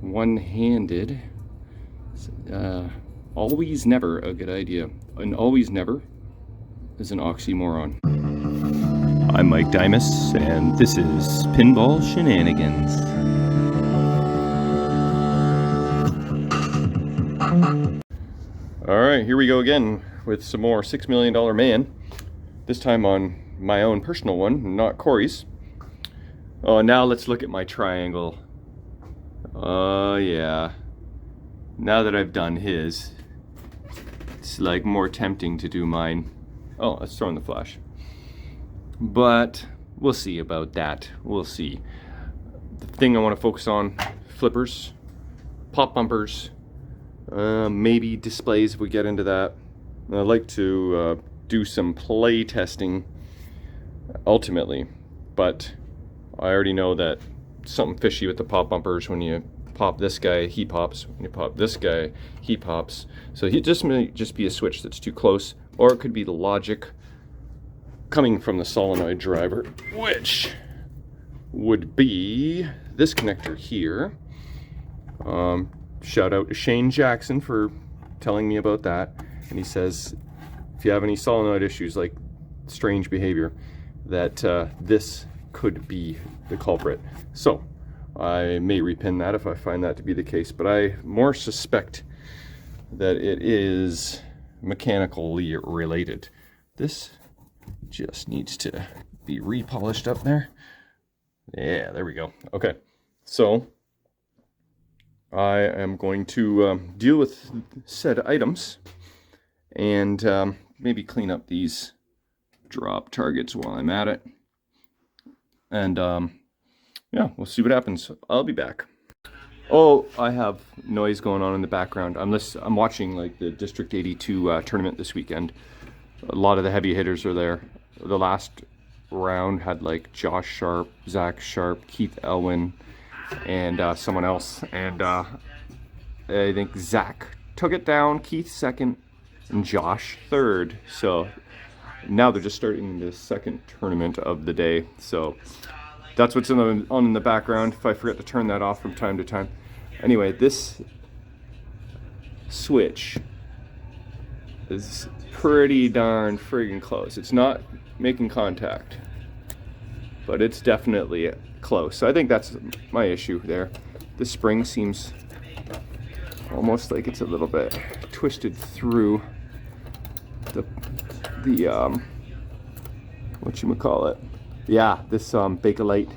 one-handed. Always never a good idea. And always never is an oxymoron. I'm Mike Dimas, and this is Pinball Shenanigans. Alright, here we go again with some more $6 Million Man. This time on my own personal one, not Corey's. Oh, now let's look at my triangle. Oh, yeah. Now that I've done his, it's like more tempting to do mine. Oh, let's throw in the flash. But we'll see about that. We'll see. The thing I want to focus on, flippers, pop bumpers, maybe displays if we get into that. I'd like to do some play testing ultimately, but I already know that something fishy with the pop bumpers. When you pop this guy, he pops. When you pop this guy, he pops. So he just may just be a switch that's too close, or it could be the logic coming from the solenoid driver, which would be this connector here. Shout out to Shane Jackson for telling me about that. And he says, if you have any solenoid issues like strange behavior, that this could be the culprit. So I may repin that if I find that to be the case, but I more suspect that it is mechanically related. This just needs to be repolished up there. Yeah, there we go. Okay, so I am going to deal with said items and maybe clean up these drop targets while I'm at it. And yeah, we'll see what happens. I'll be back. Oh, I have noise going on in the background. I'm watching like the District 82 tournament this weekend. A lot of the heavy hitters are there. The last round had like Josh Sharp, Zach Sharp, Keith Elwin, and someone else. And I think Zach took it down, Keith second, and Josh third. So now they're just starting the second tournament of the day. So that's what's on in the background, if I forget to turn that off from time to time. Anyway, this switch is pretty darn friggin' close. It's not making contact, but it's definitely close. So I think that's my issue there. The spring seems almost like it's a little bit twisted through the whatchamacallit. Yeah, this Bakelite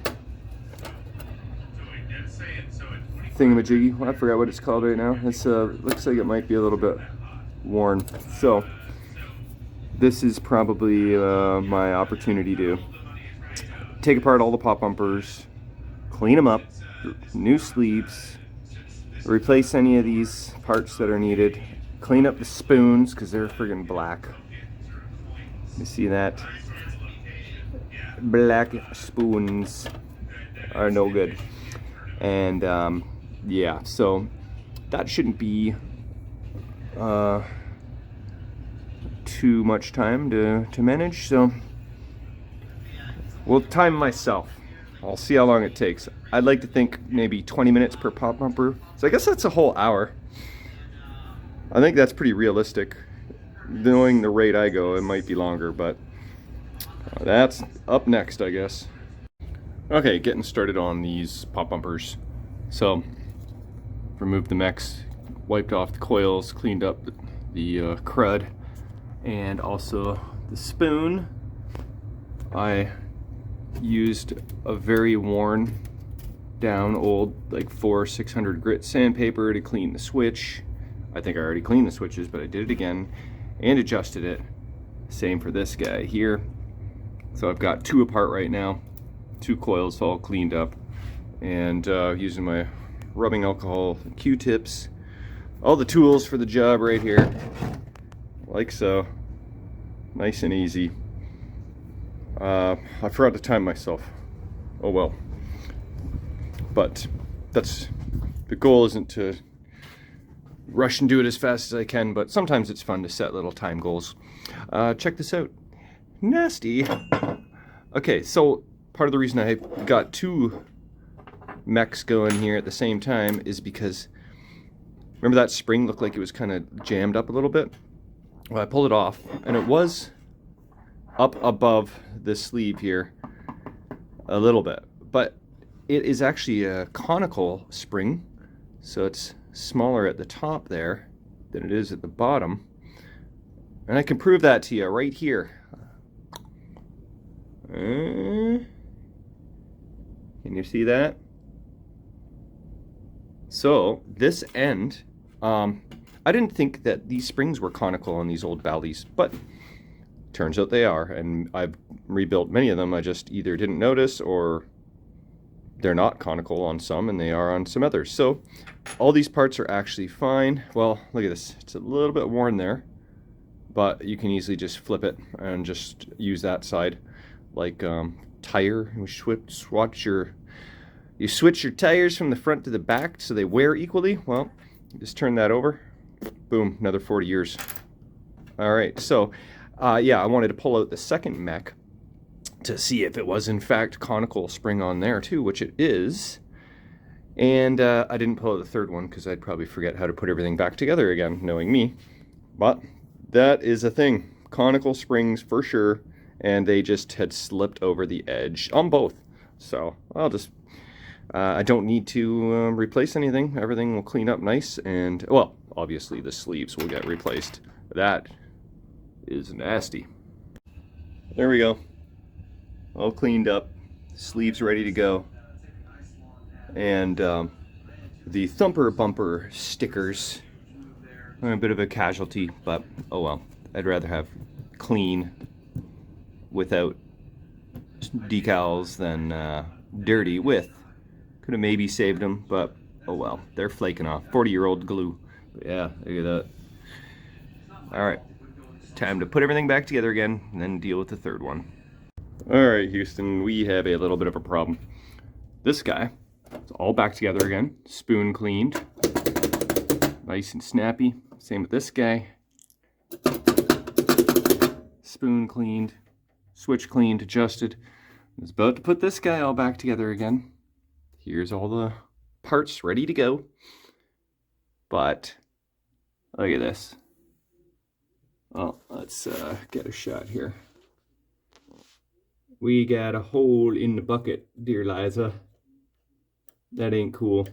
thingamajiggy. I forgot what it's called right now. It's looks like it might be a little bit worn. So this is probably my opportunity to take apart all the pop bumpers, clean them up, new sleeves, replace any of these parts that are needed, clean up the spoons because they're friggin' black. You see that? Black spoons are no good. And yeah, so that shouldn't be too much time to manage. So we'll time myself. I'll see how long it takes. I'd like to think maybe 20 minutes per pop bumper. So I guess that's a whole hour. I think that's pretty realistic. Knowing the rate I go, it might be longer, but that's up next, I guess. Okay, getting started on these pop bumpers. So, removed the mechs, wiped off the coils, cleaned up the crud, and also the spoon. I used a very worn down old like 400-600 grit sandpaper to clean the switch. I think I already cleaned the switches, but I did it again and adjusted it. Same for this guy here. So I've got two apart right now, two coils all cleaned up, and using my rubbing alcohol, Q-tips, all the tools for the job right here, like so. Nice and easy. I forgot to time myself. Oh well. But that's the goal, isn't to rush and do it as fast as I can, but sometimes it's fun to set little time goals. Check this out. Nasty. Okay, so part of the reason I got two mechs going here at the same time is because, remember that spring looked like it was kind of jammed up a little bit? Well, I pulled it off, and it was up above the sleeve here a little bit, but it is actually a conical spring, so it's smaller at the top there than it is at the bottom. And I can prove that to you right here. Can you see that? So this end, I didn't think that these springs were conical on these old Ballys, but turns out they are, and I've rebuilt many of them. I just either didn't notice, or they're not conical on some and they are on some others. So all these parts are actually fine. Well, look at this. It's a little bit worn there, but you can easily just flip it and just use that side like tire. You switch your tires from the front to the back so they wear equally. Well, just turn that over. Boom, another 40 years. All right, so yeah, I wanted to pull out the second mech to see if it was in fact conical spring on there too, which it is. And I didn't pull out the third one because I'd probably forget how to put everything back together again, knowing me. But that is a thing. Conical springs for sure, and they just had slipped over the edge on both. So I'll just, I don't need to replace anything. Everything will clean up nice, and well, obviously the sleeves will get replaced. That is nasty. There we go. All cleaned up, sleeves ready to go, and the thumper bumper stickers are a bit of a casualty, but oh well. I'd rather have clean without decals than dirty with. Could have maybe saved them, but oh well, they're flaking off. 40-year-old glue. But yeah, look at that. All right, time to put everything back together again and then deal with the third one. Alright, Houston, we have a little bit of a problem. This guy, it's all back together again, spoon cleaned, nice and snappy. Same with this guy. Spoon cleaned, switch cleaned, adjusted. I was about to put this guy all back together again. Here's all the parts ready to go. But, look at this. Well, let's get a shot here. We got a hole in the bucket, dear Liza. That ain't cool.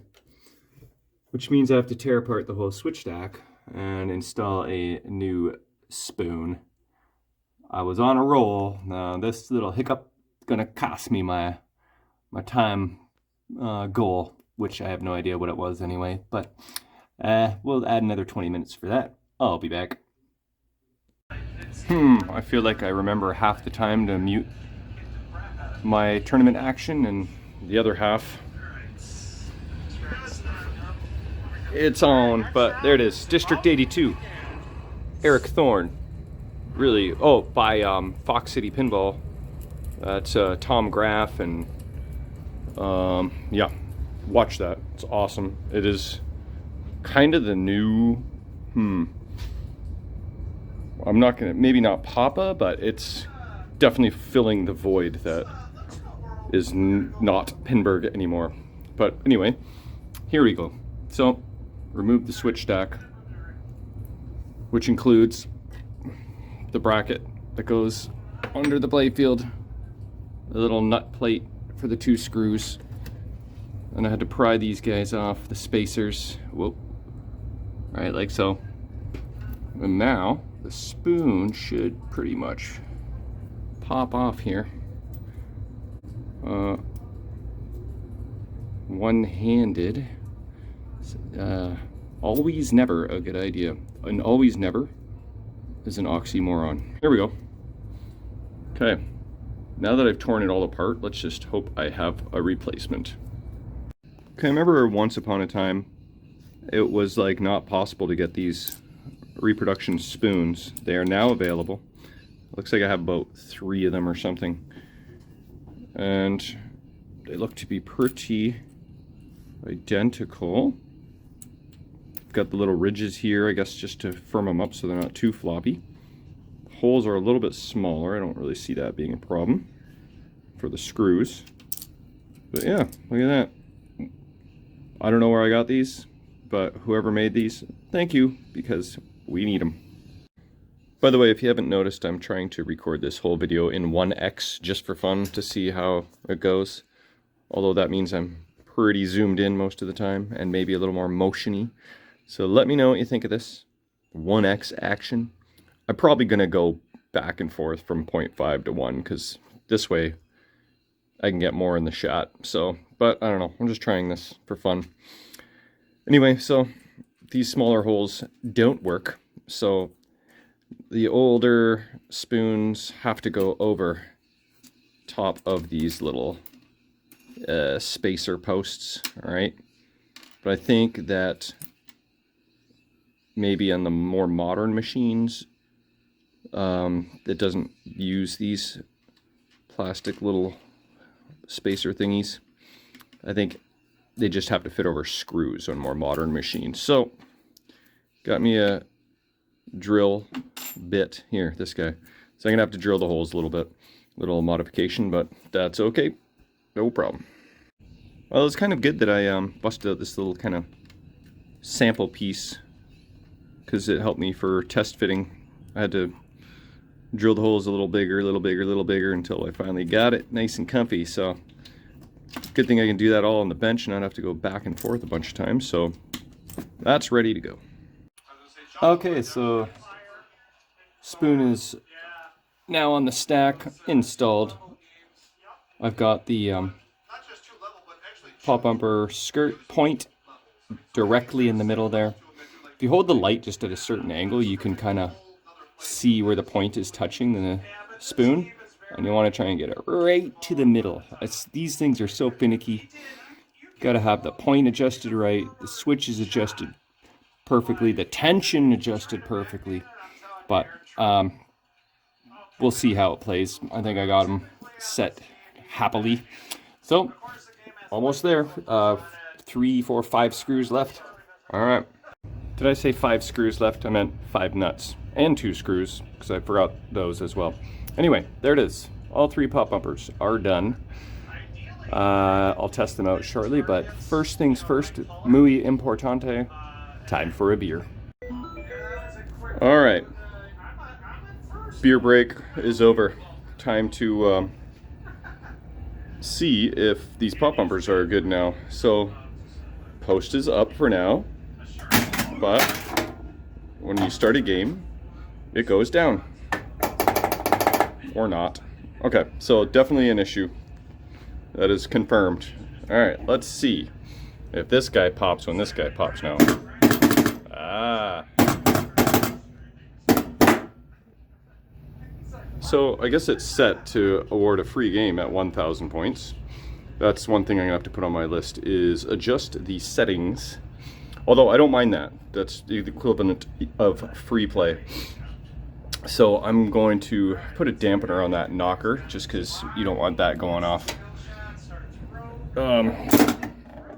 Which means I have to tear apart the whole switch stack and install a new spoon. I was on a roll. Now this little hiccup is gonna cost me my time goal, which I have no idea what it was anyway. But we'll add another 20 minutes for that. I'll be back. I feel like I remember half the time to mute my tournament action, and the other half it's on. But there it is, District 82, Eric Thorne. Really, oh, by Fox City Pinball. That's Tom Graff, and yeah, watch that. It's awesome. It is kind of the new I'm not gonna, maybe not Papa, but it's definitely filling the void that is not Pinburg anymore. But anyway, here we go. So, remove the switch stack, which includes the bracket that goes under the blade field, the little nut plate for the 2 screws, and I had to pry these guys off, the spacers. Whoop. Right, like so. And now, the spoon should pretty much pop off here. One-handed. Always never a good idea. And always never is an oxymoron. Here we go. Okay. Now that I've torn it all apart, let's just hope I have a replacement. Okay, I remember once upon a time, it was like not possible to get these reproduction spoons. They are now available. Looks like I have about 3 of them or something. And they look to be pretty identical. Got the little ridges here, I guess, just to firm them up so they're not too floppy. Holes are a little bit smaller. I don't really see that being a problem for the screws. But yeah, look at that. I don't know where I got these, but whoever made these, thank you, because we need them. By the way, if you haven't noticed, I'm trying to record this whole video in 1x just for fun to see how it goes. Although that means I'm pretty zoomed in most of the time and maybe a little more motiony. So let me know what you think of this 1x action. I'm probably going to go back and forth from 0.5 to 1 because this way I can get more in the shot. So, but I don't know. I'm just trying this for fun. Anyway, so these smaller holes don't work. So the older spoons have to go over top of these little spacer posts, all right? But I think that maybe on the more modern machines that doesn't use these plastic little spacer thingies, I think they just have to fit over screws on more modern machines. So got me a drill bit here, this guy. So I'm gonna have to drill the holes a little bit, little modification, but that's okay, no problem. Well, it's kind of good that I busted out this little kind of sample piece because it helped me for test fitting. I had to drill the holes a little bigger, a little bigger, a little bigger until I finally got it nice and comfy. So good thing I can do that all on the bench and not have to go back and forth a bunch of times. So that's ready to go. Okay, so spoon is now on the stack, installed. I've got the pop bumper skirt point directly in the middle there. If you hold the light just at a certain angle, you can kind of see where the point is touching the spoon, and you want to try and get it right to the middle. These things are so finicky. Got to have the point adjusted right, the switch is adjusted perfectly, the tension adjusted perfectly, but we'll see how it plays. I think I got them set happily. So almost there. 3, 4, 5 screws left. All right. Did I say 5 screws left? I meant 5 nuts and 2 screws because I forgot those as well. Anyway, there it is. All 3 pop bumpers are done. I'll test them out shortly, but first things first, muy importante. Time for a beer. All right, beer break is over. Time to see if these pop bumpers are good now. So post is up for now, but when you start a game, it goes down. Or not. Okay, so definitely an issue. That is confirmed. All right, let's see if this guy pops when this guy pops now. So I guess it's set to award a free game at 1,000 points. That's one thing I'm gonna have to put on my list, is adjust the settings. Although I don't mind that. That's the equivalent of free play. So I'm going to put a dampener on that knocker just because you don't want that going off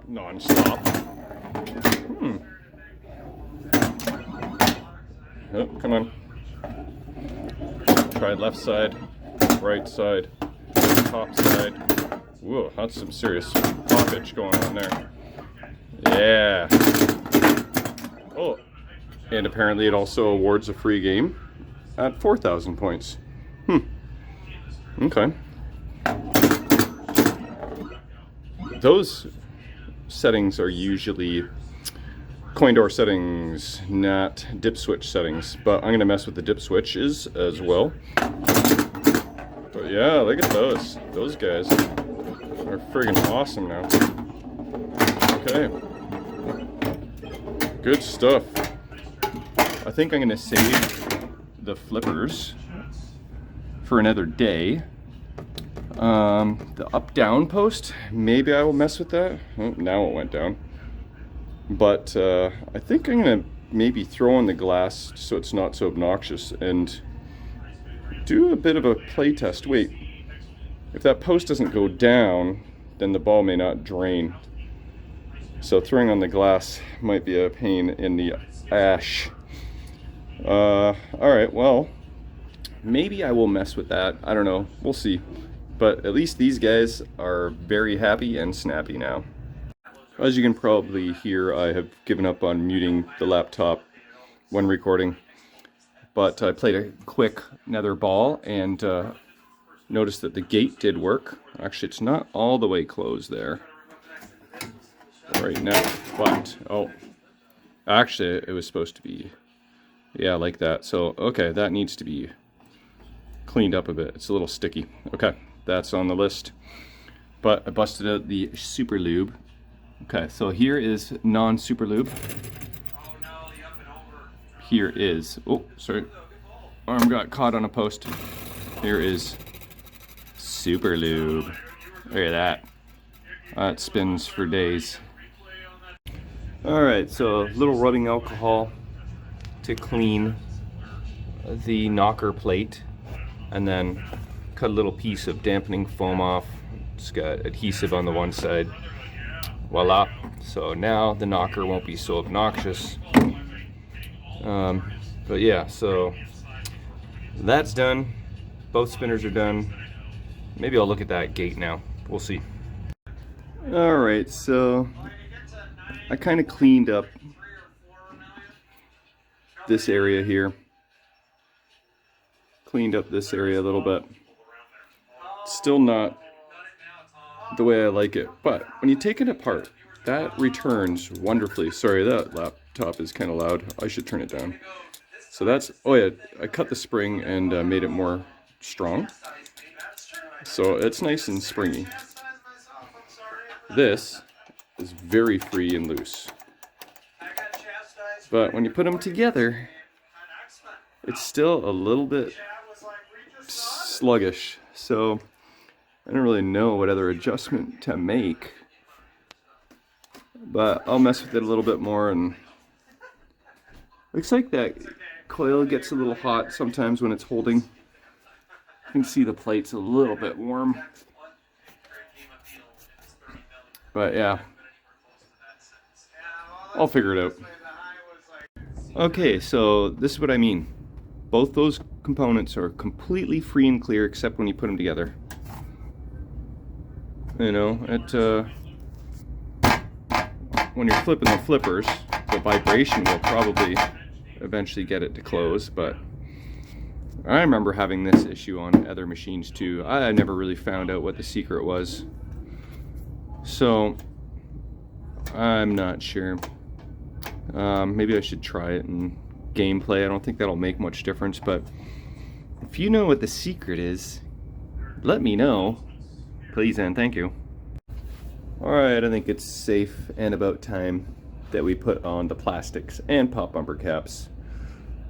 non-stop. Oh, come on. Try left side, right side, top side. Whoa, that's some serious poppage going on there. Yeah. Oh, and apparently it also awards a free game at 4,000 points. Okay. Those settings are usually coin door settings, not dip switch settings, but I'm gonna mess with the dip switches as well. But yeah, look at those. Those guys are friggin' awesome now. Okay. Good stuff. I think I'm gonna save the flippers for another day. The up-down post, maybe I will mess with that. Oh, now it went down. But I think I'm gonna maybe throw in the glass so it's not so obnoxious and do a bit of a play test. Wait, if that post doesn't go down, then the ball may not drain. So throwing on the glass might be a pain in the ash. All right, well, maybe I will mess with that. I don't know, we'll see. But at least these guys are very happy and snappy now. As you can probably hear, I have given up on muting the laptop when recording, but I played a quick nether ball and noticed that the gate did work. Actually, it's not all the way closed there right now, but oh, actually it was supposed to be, yeah, like that. So okay, that needs to be cleaned up a bit. It's a little sticky. Okay, that's on the list. But I busted out the super lube. Okay, so here is non-super lube. Here is, oh, sorry, arm got caught on a post. Here is super lube. Look at that. That spins for days. Alright, so a little rubbing alcohol to clean the knocker plate, and then cut a little piece of dampening foam off. It's got adhesive on the one side. Voila. So now the knocker won't be so obnoxious. But yeah, so that's done. Both spinners are done. Maybe I'll look at that gate now. We'll see. Alright, so I kind of cleaned up this area here. Cleaned up this area a little bit. Still not the way I like it, but when you take it apart, that returns wonderfully. Sorry, that laptop is kind of loud. I should turn it down. So that's, oh yeah, I cut the spring and made it more strong. So it's nice and springy. This is very free and loose. But when you put them together, it's still a little bit sluggish. So I don't really know what other adjustment to make, but I'll mess with it a little bit more. And looks like that coil gets a little hot sometimes when it's holding. You can see the plate's a little bit warm, but yeah, I'll figure it out. Okay, so this is what I mean. Both those components are completely free and clear except when you put them together. You know, when you're flipping the flippers, the vibration will probably eventually get it to close, but I remember having this issue on other machines too. I never really found out what the secret was, so I'm not sure. Maybe I should try it in gameplay. I don't think that'll make much difference, but if you know what the secret is, let me know. Please and thank you. Alright, I think it's safe and about time that we put on the plastics and pop bumper caps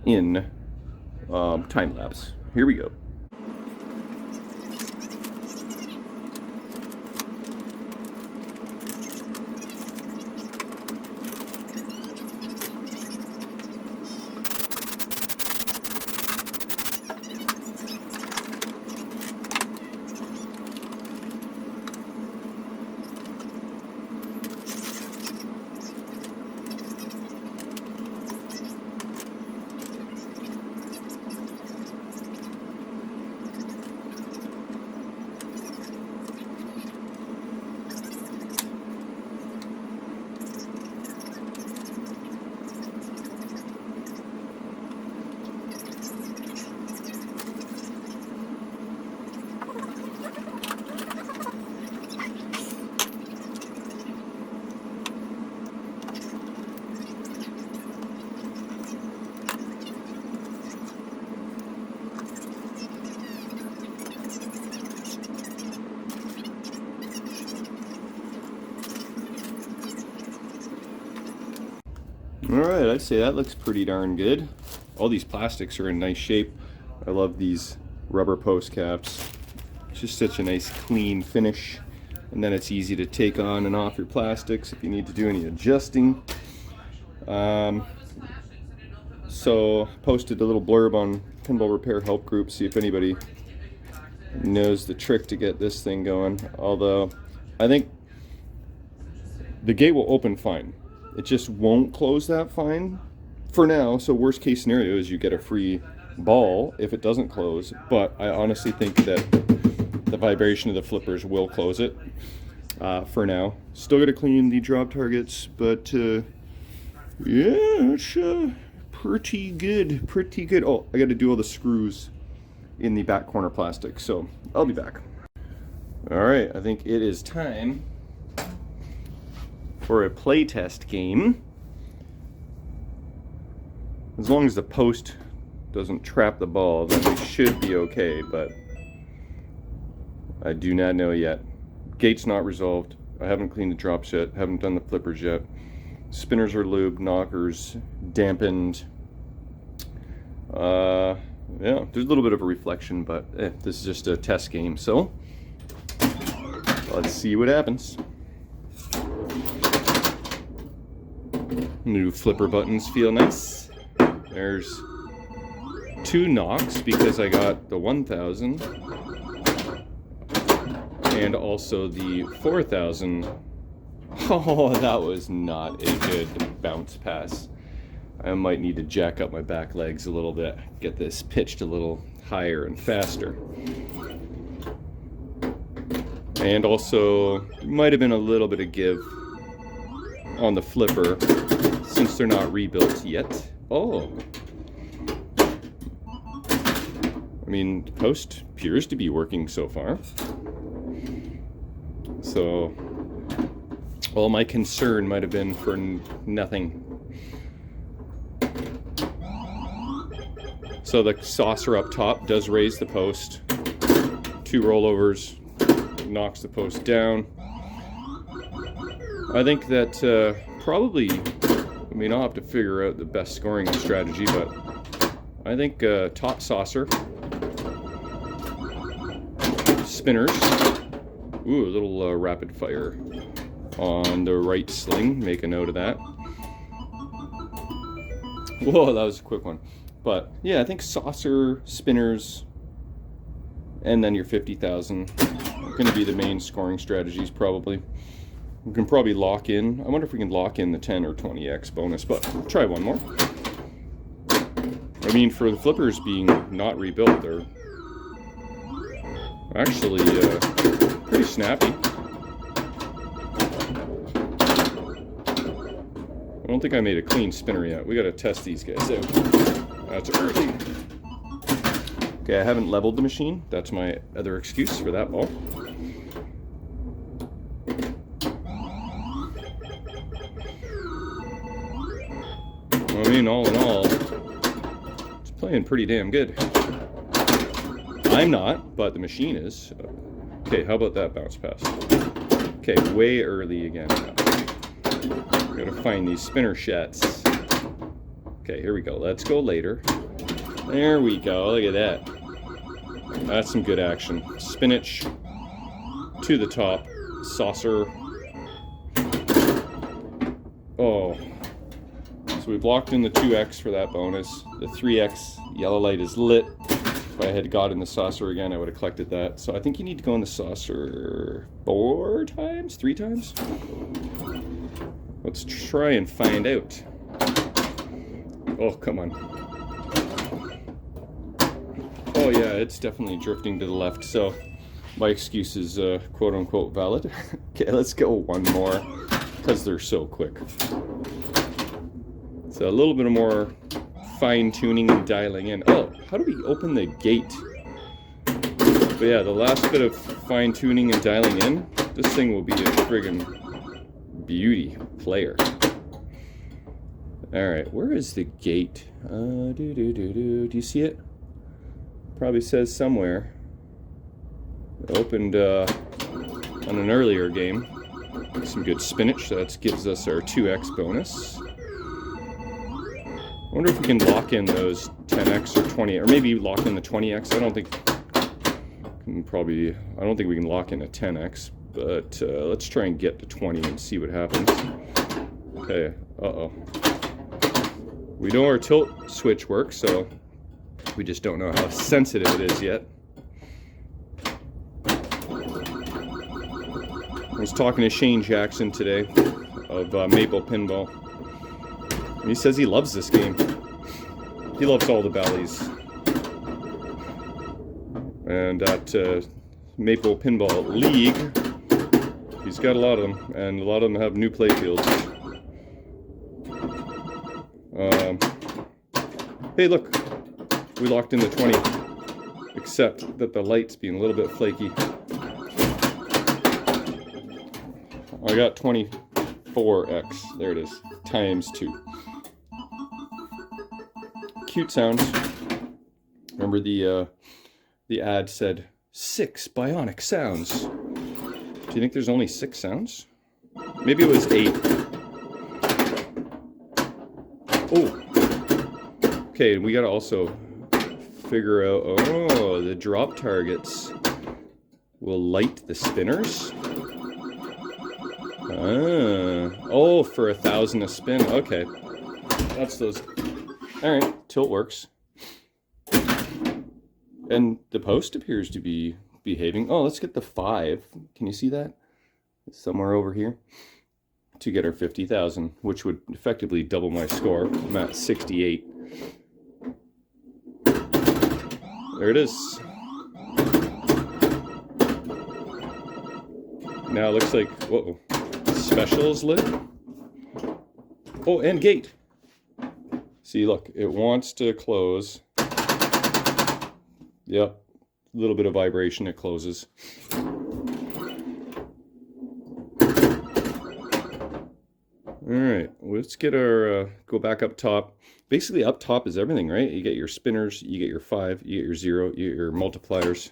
in time lapse. Here we go. Alright, I'd say that looks pretty darn good. All these plastics are in nice shape. I love these rubber post caps. It's just such a nice clean finish. And then it's easy to take on and off your plastics if you need to do any adjusting. So posted a little blurb on Pinball Repair Help Group, see if anybody knows the trick to get this thing going. Although I think the gate will open fine. It just won't close that fine for now. So worst case scenario is you get a free ball if it doesn't close. But I honestly think that the vibration of the flippers will close it. for now. Still got to clean the drop targets, but yeah, it's pretty good, pretty good. Oh, I got to do all the screws in the back corner plastic, so I'll be back. All right, I think it is time for a playtest game. As long as the post doesn't trap the ball, then we should be okay, but I do not know yet. Gate's not resolved. I haven't cleaned the drops yet, haven't done the flippers yet. Spinners are lubed, knockers dampened. Yeah, there's a little bit of a reflection, but this is just a test game, so let's see what happens. New flipper buttons feel nice. There's 2 knocks because I got the 1000 and also the 4000. Oh, that was not a good bounce pass. I might need to jack up my back legs a little bit, get this pitched a little higher and faster. And also, might have been a little bit of give on the flipper since they're not rebuilt yet. Oh. I mean, the post appears to be working so far. So, all my concern might have been for nothing. So the saucer up top does raise the post. 2 rollovers, knocks the post down. I think that probably, I mean, I'll have to figure out the best scoring strategy, but I think top saucer, spinners, ooh, a little rapid fire on the right sling, make a note of that. Whoa, that was a quick one. But yeah, I think saucer, spinners, and then your 50,000 are going to be the main scoring strategies probably. We can probably lock in. I wonder if we can lock in the 10 or 20x bonus, but we'll try one more. I mean, for the flippers being not rebuilt, they're actually pretty snappy. I don't think I made a clean spinner yet. We got to test these guys out. That's early. Okay, I haven't leveled the machine. That's my other excuse for that ball. I mean, all in all, it's playing pretty damn good. I'm not, but the machine is. Okay, how about that bounce pass? Okay, way early again. Gotta find these spinner shots. Okay, here we go. Let's go later. There we go. Look at that. That's some good action. Spinach to the top. Saucer. Oh. So we blocked in the 2x for that bonus. The 3x yellow light is lit. If I had got in the saucer again, I would have collected that. So I think you need to go in the saucer 4 times? 3 times? Let's try and find out. Oh, come on. Oh yeah, it's definitely drifting to the left, so my excuse is quote-unquote valid. Okay, let's go one more, because they're so quick. So a little bit more fine-tuning and dialing in. Oh, how do we open the gate? But yeah, the last bit of fine-tuning and dialing in, this thing will be a friggin' beauty player. Alright, where is the gate? Do you see it? Probably says somewhere. It opened on an earlier game. Some good spinach, so that gives us our 2x bonus. I wonder if we can lock in those 10x or 20, or maybe lock in the 20x. I don't think we can lock in a 10x, but let's try and get to 20 and see what happens. Okay, uh-oh. We know our tilt switch works, so we just don't know how sensitive it is yet. I was talking to Shane Jackson today of Maple Pinball. And he says he loves this game. He loves all the Ballys. And at Maple Pinball League, He's got a lot of them, and a lot of them have new play fields. Hey, look, we locked in the 20, except that the light's being a little bit flaky. I got 24x, there it is, times 2. Cute sounds. Remember the ad said 6 bionic sounds. Do you think there's only 6 sounds? Maybe it was 8. Oh. Okay, we gotta also figure out, oh, the drop targets will light the spinners? Oh, for 1,000 a spin, okay. That's those. Alright, tilt works. And the post appears to be behaving. Oh, let's get the 5. Can you see that? It's somewhere over here. To get our 50,000, which would effectively double my score. I'm at 68. There it is. Now it looks like, whoa, specials lit. Oh, and gate. See, look, it wants to close. Yep, a little bit of vibration, it closes. Alright, let's get our, go back up top. Basically up top is everything, right? You get your spinners, you get your 5, you get your 0, you get your multipliers.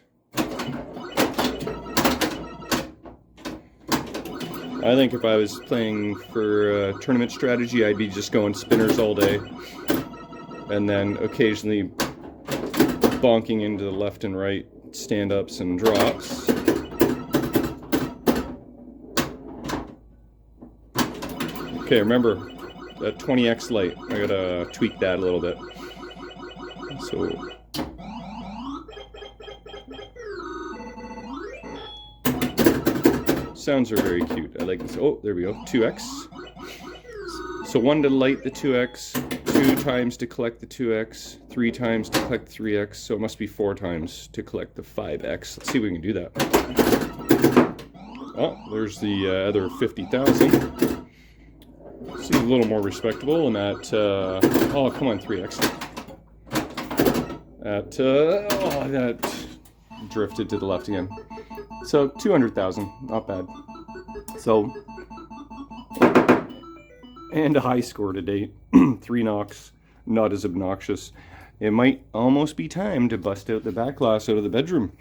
I think if I was playing for tournament strategy, I'd be just going spinners all day. And then occasionally bonking into the left and right stand-ups and drops. Okay, remember that 20x light. I gotta tweak that a little bit. So sounds are very cute. I like this. Oh, there we go. 2x. So 1 to light the 2x, 2 times to collect the 2x, 3 times to collect 3x, so it must be 4 times to collect the 5x. Let's see if we can do that. Oh, there's the other 50,000. Seems a little more respectable. I'm at, oh, come on, 3x. At, oh, that drifted to the left again. So 200,000, not bad. So, and a high score to date. 3 knocks, not as obnoxious. It might almost be time to bust out the back glass out of the bedroom.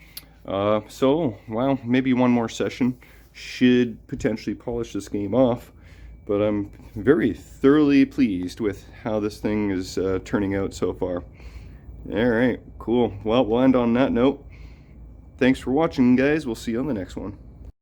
So, well, maybe one more session should potentially polish this game off. But I'm very thoroughly pleased with how this thing is turning out so far. Alright, cool. Well, we'll end on that note. Thanks for watching, guys. We'll see you on the next one.